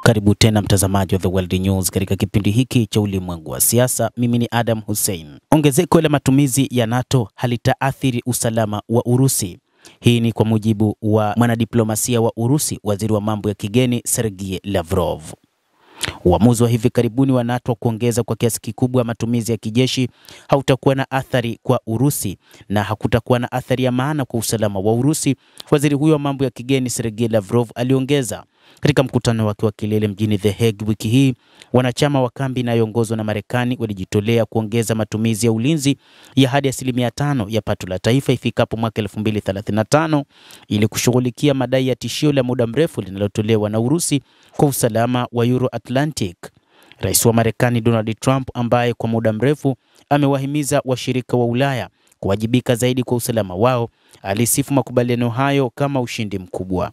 Karibu tena mtazamaji wa The World News katika kipindi hiki cha ulimwengu wa siasa. Mimi ni Adam Hussein. Ongezeko la matumizi ya NATO halitaathiri usalama wa Urusi. Hii ni kwa mujibu wa mwanadiplomasia wa Urusi, waziri wa mambo ya kigeni Sergei Lavrov. Uamuzi wa hivi karibuni wa NATO kuongeza kwa kiasi kikubwa matumizi ya kijeshi hautakuwa na athari kwa Urusi na hakutakuwa na athari ya maana kwa usalama wa Urusi, waziri huyo wa mambo ya kigeni Sergei Lavrov aliongeza. Katika mkutano wake wa kilele mjini The Hague wiki hii, wanachama wa kambi inayoongozwa na Marekani walijitolea kuongeza matumizi ya ulinzi ya hadi 5% ya pato la taifa ifikapo mwaka 2035 ili kushughulikia madai ya tishio la muda mrefu linalotolewa na Urusi kwa usalama wa Euro-Atlantic. Rais wa Marekani Donald Trump, ambaye kwa muda mrefu amewahimiza washirika wa Ulaya kuwajibika zaidi kwa usalama wao, alisifu makubaliano hayo kama ushindi mkubwa.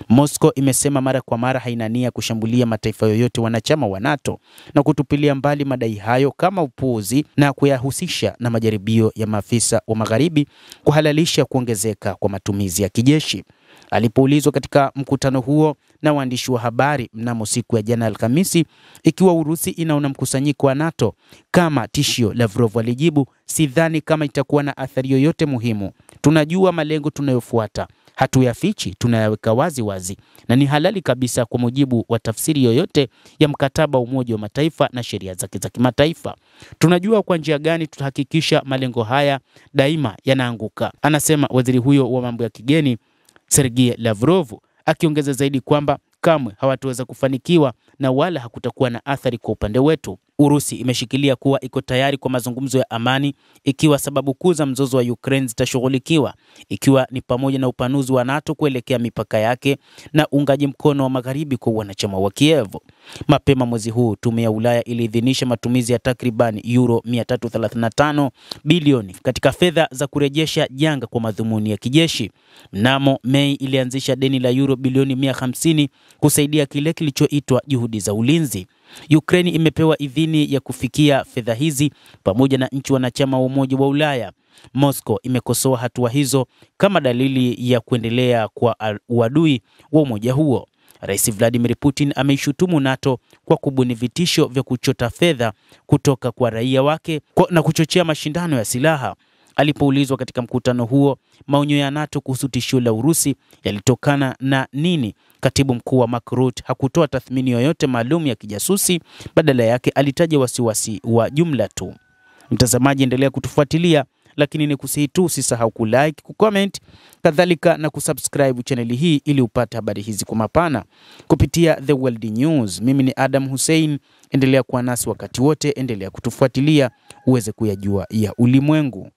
Moscow imesema mara kwa mara haina nia kushambulia mataifa yoyote wanachama wa NATO na kutupilia mbali madai hayo kama upuuzi na kuyahusisha na majaribio ya maafisa wa Magharibi kuhalalisha kuongezeka kwa matumizi ya kijeshi. Alipoulizwa katika mkutano huo na waandishi wa habari mnamo siku ya jana Alhamisi ikiwa Urusi inaona mkusanyiko wa NATO kama tishio, Lavrov alijibu, "Sidhani kama itakuwa na athari yoyote muhimu. Tunajua malengo tunayofuata. Hatuyafichi, tunayaweka wazi wazi na ni halali kabisa kwa mujibu wa tafsiri yoyote ya mkataba wa Umoja wa Mataifa na sheria zake za kimataifa. Tunajua kwa njia gani tutahakikisha malengo haya daima yanaanguka," anasema waziri huyo wa mambo ya kigeni Sergei Lavrov, akiongeza zaidi kwamba kamwe hawataweza kufanikiwa na wala hakutakuwa na athari kwa upande wetu. Urusi imeshikilia kuwa iko tayari kwa mazungumzo ya amani ikiwa sababu kuu za mzozo wa Ukraine zitashughulikiwa, ikiwa ni pamoja na upanuzi wa NATO kuelekea mipaka yake na uungaji mkono wa Magharibi kwa wanachama wa Kiev. Mapema mwezi huu, tume ya Ulaya iliidhinisha matumizi ya takriban euro 335 bilioni katika fedha za kurejesha janga kwa madhumuni ya kijeshi. Mnamo Mei ilianzisha deni la euro bilioni 150 kusaidia kile kilichoitwa juhudi za ulinzi. Ukraine imepewa idhini ya kufikia fedha hizi pamoja na nchi wanachama wa Umoja wa Ulaya. Moscow imekosoa hatua hizo kama dalili ya kuendelea kwa uadui wa umoja huo. Rais Vladimir Putin ameishutumu NATO kwa kubuni vitisho vya kuchota fedha kutoka kwa raia wake na kuchochea mashindano ya silaha. Alipoulizwa katika mkutano huo maonyo ya NATO kuhusu tishio la Urusi yalitokana na nini, katibu mkuu wa Mark Rutte hakutoa tathmini yoyote maalum ya kijasusi. Badala yake alitaja wasiwasi wa jumla tu. Mtazamaji, endelea kutufuatilia, lakini ni kusihi tu usisahau kulike, kucomment, kadhalika na kusubscribe chaneli hii ili upate habari hizi kwa mapana kupitia The World News. Mimi ni Adam Hussein, endelea kuwa nasi wakati wote, endelea kutufuatilia uweze kuyajua ya ulimwengu.